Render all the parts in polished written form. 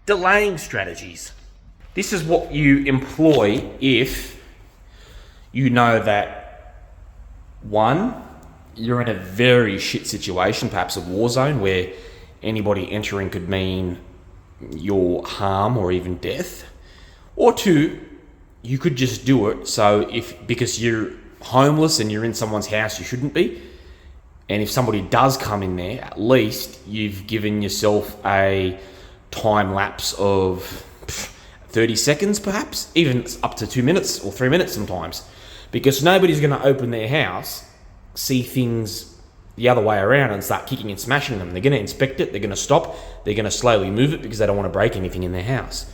Delaying strategies. This is what you employ if you know that, one, you're in a very shit situation, perhaps a war zone, where anybody entering could mean your harm or even death. Or two, you could just do it because you're homeless and you're in someone's house you shouldn't be. And if somebody does come in there, at least you've given yourself a time lapse of 30 seconds perhaps, even up to 2 minutes or 3 minutes sometimes. Because nobody's going to open their house, see things the other way around and start kicking and smashing them. They're going to inspect it, they're going to stop, they're going to slowly move it because they don't want to break anything in their house.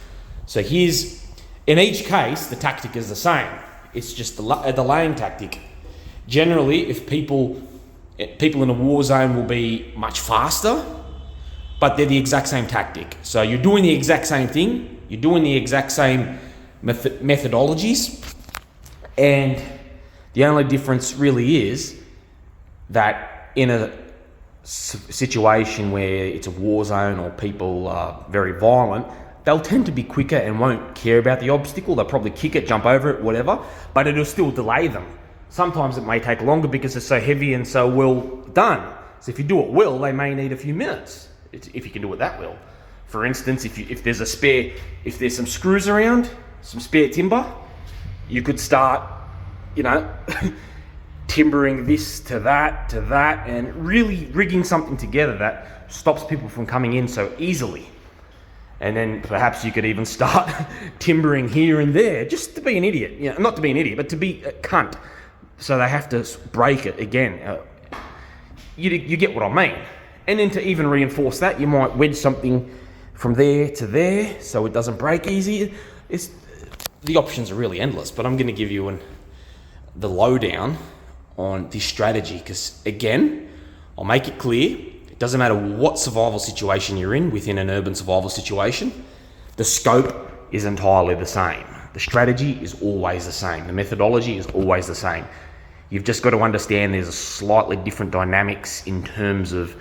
So in each case, the tactic is the same. It's just a delaying tactic. Generally, if people in a war zone will be much faster, but they're the exact same tactic. So you're doing the exact same thing, you're doing the exact same methodologies, and the only difference really is that in a situation where it's a war zone or people are very violent, they'll tend to be quicker and won't care about the obstacle. They'll probably kick it, jump over it, whatever, but it'll still delay them. Sometimes it may take longer because it's so heavy and so well done. So if you do it well, they may need a few minutes, if you can do it that well. For instance, if there's some screws around, some spare timber, you could start, timbering this to that, and really rigging something together that stops people from coming in so easily. And then perhaps you could even start timbering here and there, just to be an idiot. Not to be an idiot, but to be a cunt. So they have to break it again. You get what I mean. And then to even reinforce that, you might wedge something from there to there so it doesn't break easy. The options are really endless, but I'm going to give you the lowdown on this strategy because, again, I'll make it clear, it doesn't matter what survival situation you're in within an urban survival situation, the scope is entirely the same. The strategy is always the same. The methodology is always the same. You've just got to understand there's a slightly different dynamics in terms of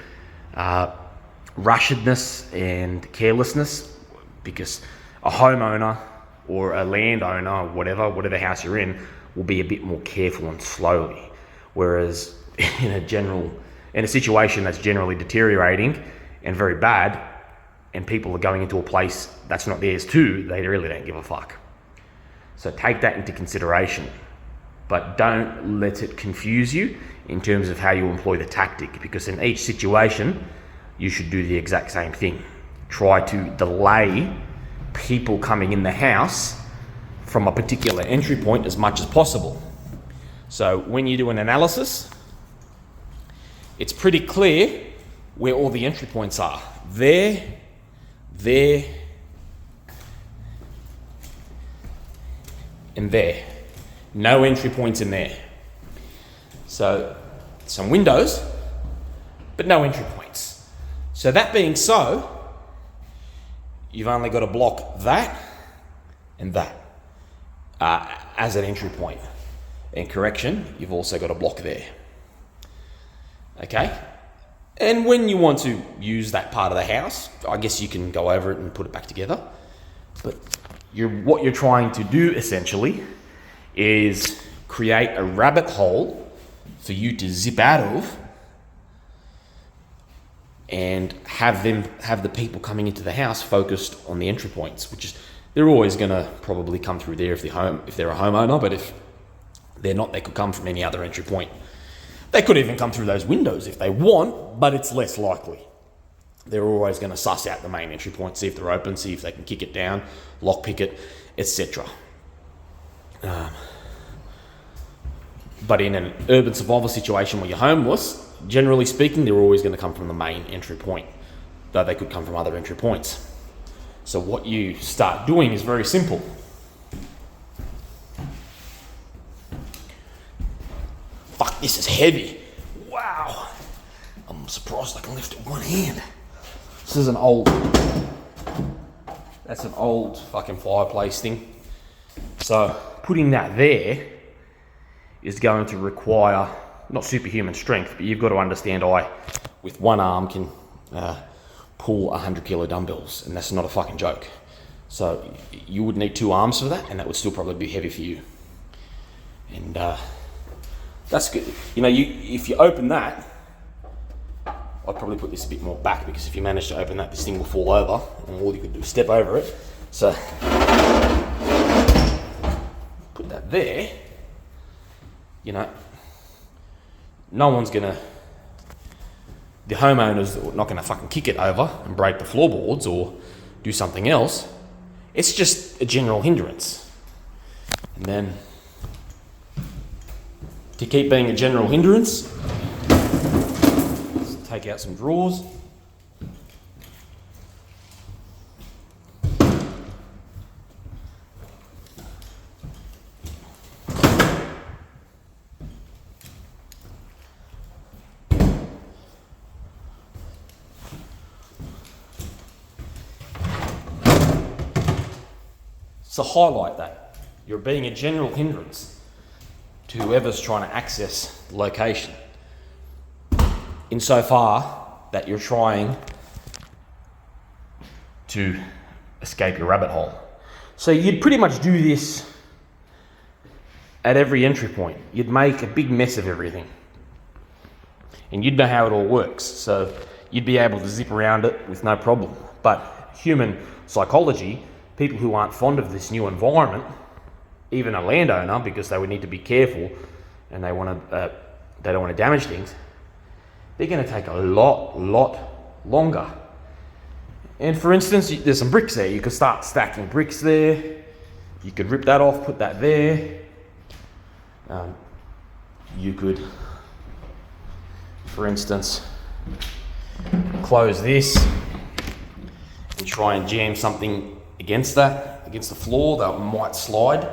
rushedness and carelessness, because a homeowner or a landowner or whatever house you're in will be a bit more careful and slowly. Whereas in a situation that's generally deteriorating and very bad, and people are going into a place that's not theirs too, they really don't give a fuck. So take that into consideration, but don't let it confuse you in terms of how you employ the tactic, because in each situation, you should do the exact same thing. Try to delay people coming in the house from a particular entry point as much as possible. So when you do an analysis, it's pretty clear where all the entry points are. There, and there. No entry points in there. So some windows, but no entry points. So that being so, you've only got to block that and that as an entry point. And correction, you've also got a block there. Okay? And when you want to use that part of the house, I guess you can go over it and put it back together. But what you're trying to do essentially is create a rabbit hole for you to zip out of and have the people coming into the house focused on the entry points, which is, they're always going to probably come through there if they're a homeowner, but if they're not, they could come from any other entry point. They could even come through those windows if they want, but it's less likely. They're always going to suss out the main entry point, see if they're open, see if they can kick it down, lockpick it, etc. But in an urban survival situation where you're homeless, generally speaking, they're always going to come from the main entry point, though they could come from other entry points. So what you start doing is very simple. Fuck, this is heavy. Wow. I'm surprised I can lift it with one hand. This is that's an old fucking fireplace thing. So putting that there is going to require not superhuman strength, but you've got to understand I, with one arm, can pull 100 kilo dumbbells, and that's not a fucking joke. So you would need 2 arms for that, and that would still probably be heavy for you. And that's good. You know, if you open that, I'd probably put this a bit more back, because if you manage to open that, this thing will fall over, and all you could do is step over it. So put that there. You know, no one's gonna, the homeowners are not gonna fucking kick it over and break the floorboards or do something else. It's just a general hindrance. And then to keep being a general hindrance, let's take out some drawers. So highlight that. You're being a general hindrance to whoever's trying to access the location, insofar that you're trying to escape your rabbit hole. So you'd pretty much do this at every entry point. You'd make a big mess of everything, and you'd know how it all works. So you'd be able to zip around it with no problem. But human psychology, people who aren't fond of this new environment, even a landowner, because they would need to be careful and they don't want to damage things, they're going to take a lot longer. And for instance, there's some bricks there. You could start stacking bricks there. You could rip that off, put that there. You could, for instance, close this and try and jam something against the floor that might slide.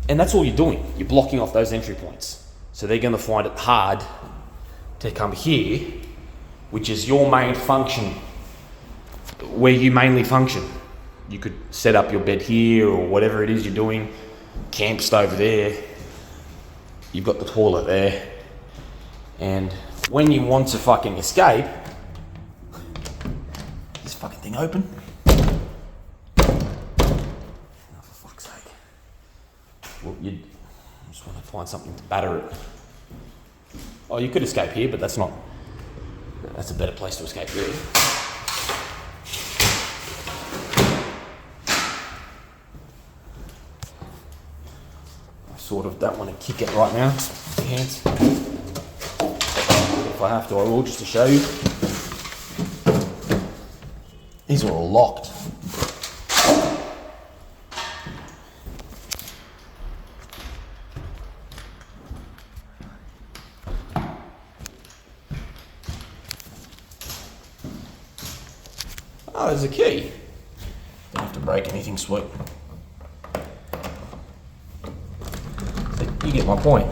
And that's all you're doing. You're blocking off those entry points. So they're going to find it hard to come here, which is your main function, where you mainly function. You could set up your bed here or whatever it is you're doing, camp stove there, you've got the toilet there. And when you want to fucking escape, this fucking thing open. Oh, for fuck's sake. Well, you just want to find something to batter it. Oh, you could escape here, but that's a better place to escape really. I sort of don't want to kick it right now. Hands. If I have to, I will, just to show you. These are all locked. Oh, there's a key. Don't have to break anything, sweet. So you get my point.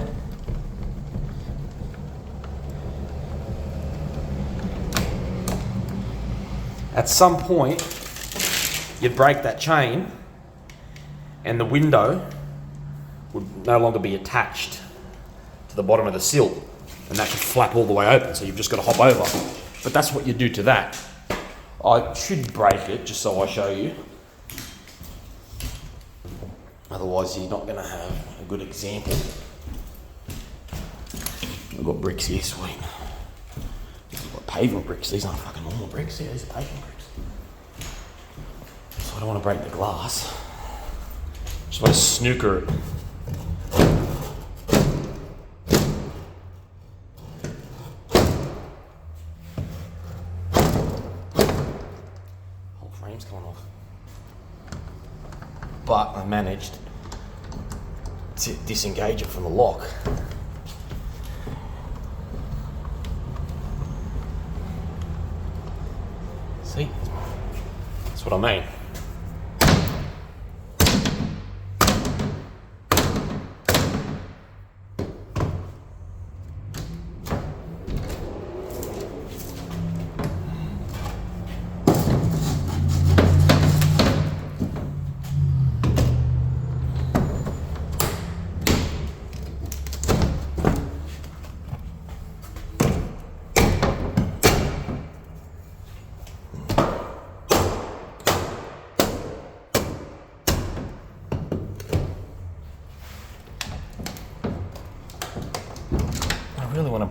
At some point, you'd break that chain and the window would no longer be attached to the bottom of the sill, and that could flap all the way open, so you've just got to hop over. But that's what you do to that. I should break it just so I show you. Otherwise you're not going to have a good example. I've got bricks here, sweet. I've got pavement bricks. These aren't fucking normal bricks. Yeah, these are pavement bricks. So I don't want to break the glass. Just want to snooker it. Whole frame's coming off. But I managed to disengage it from the lock. See? That's what I mean.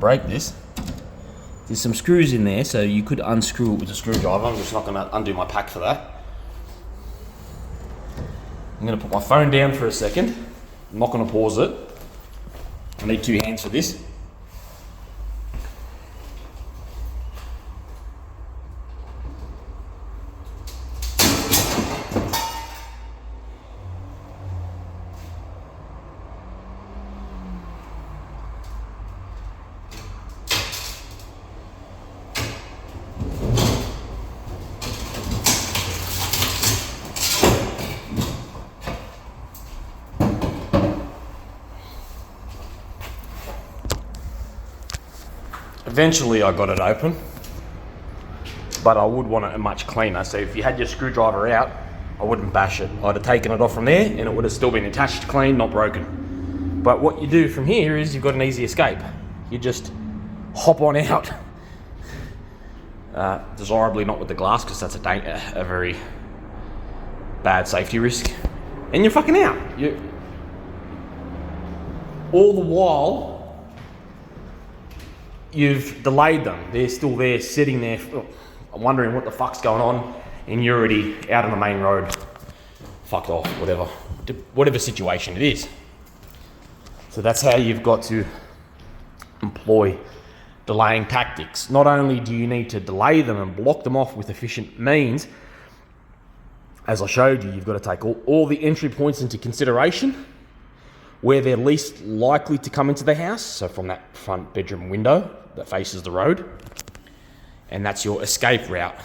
break this. There's some screws in there, so you could unscrew it with a screwdriver. I'm just not going to undo my pack for that. I'm going to put my phone down for a second. I'm not going to pause it. I need 2 hands for this. Eventually I got it open, but I would want it much cleaner. So if you had your screwdriver out, I wouldn't bash it. I'd have taken it off from there and it would have still been attached clean, not broken. But what you do from here is you've got an easy escape. You just hop on out. Desirably not with the glass, because that's a very bad safety risk. And you're fucking out. All the while, you've delayed them. They're still there, sitting there, wondering what the fuck's going on, and you're already out on the main road. Fucked off, whatever situation it is. So that's how you've got to employ delaying tactics. Not only do you need to delay them and block them off with efficient means, as I showed you, you've got to take all the entry points into consideration, where they're least likely to come into the house, so from that front bedroom window that faces the road, and that's your escape route.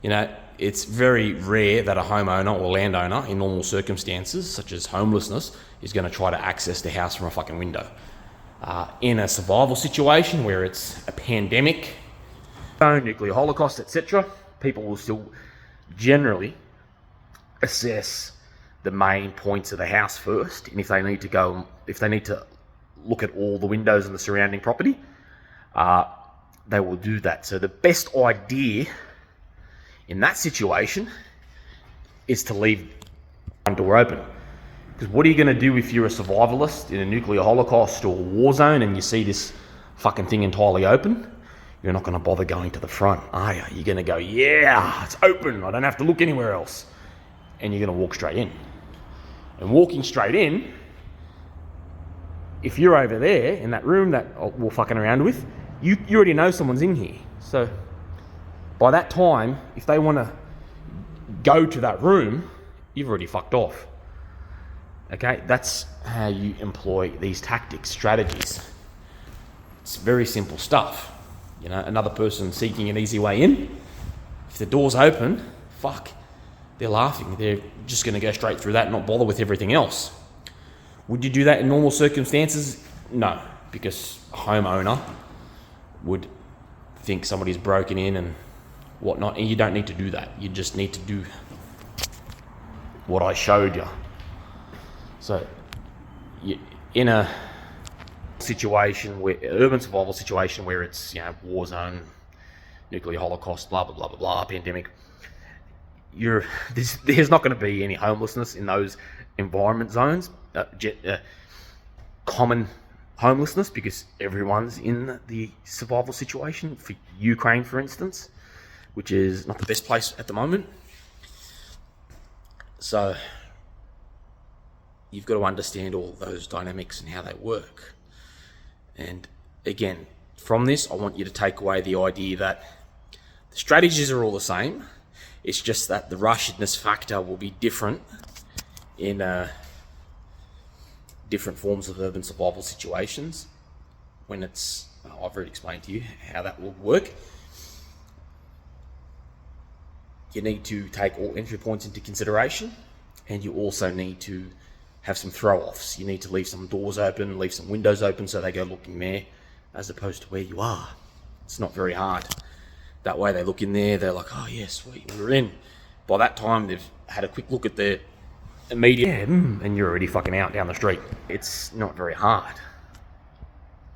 You know, it's very rare that a homeowner or landowner in normal circumstances, such as homelessness, is going to try to access the house from a fucking window. In a survival situation where it's a pandemic, nuclear holocaust, etc., people will still generally assess the main points of the house first, and if they need to look at all the windows in the surrounding property, they will do that. So the best idea in that situation is to leave one door open. Because what are you going to do if you're a survivalist in a nuclear holocaust or war zone and you see this fucking thing entirely open? You're not going to bother going to the front, are you? You're going to go, yeah, it's open, I don't have to look anywhere else. And you're going to walk straight in. And walking straight in, if you're over there in that room that we're fucking around with, you already know someone's in here. So by that time, if they want to go to that room, you've already fucked off. Okay, that's how you employ these tactics, strategies. It's very simple stuff. You know, another person seeking an easy way in, if the door's open, fuck, they're laughing. They're just going to go straight through that and not bother with everything else. Would you do that in normal circumstances? No, because a homeowner would think somebody's broken in and whatnot, and you don't need to do that. You just need to do what I showed you. So, in a situation where urban survival situation where it's, you know, war zone, nuclear holocaust, blah blah blah blah blah, pandemic, there's not going to be any homelessness in those environment zones, common homelessness, because everyone's in the survival situation. For Ukraine, for instance, which is not the best place at the moment. So you've got to understand all those dynamics and how they work. And again, from this, I want you to take away the idea that the strategies are all the same. It's just that the rushedness factor will be different in different forms of urban survival situations. When it's, I've already explained to you how that will work. You need to take all entry points into consideration, and you also need to have some throw-offs. You need to leave some doors open, leave some windows open so they go looking there, as opposed to where you are. It's not very hard. That way they look in there, they're like, oh yeah, sweet, we're in. By that time, they've had a quick look at the immediate, and you're already fucking out down the street. It's not very hard.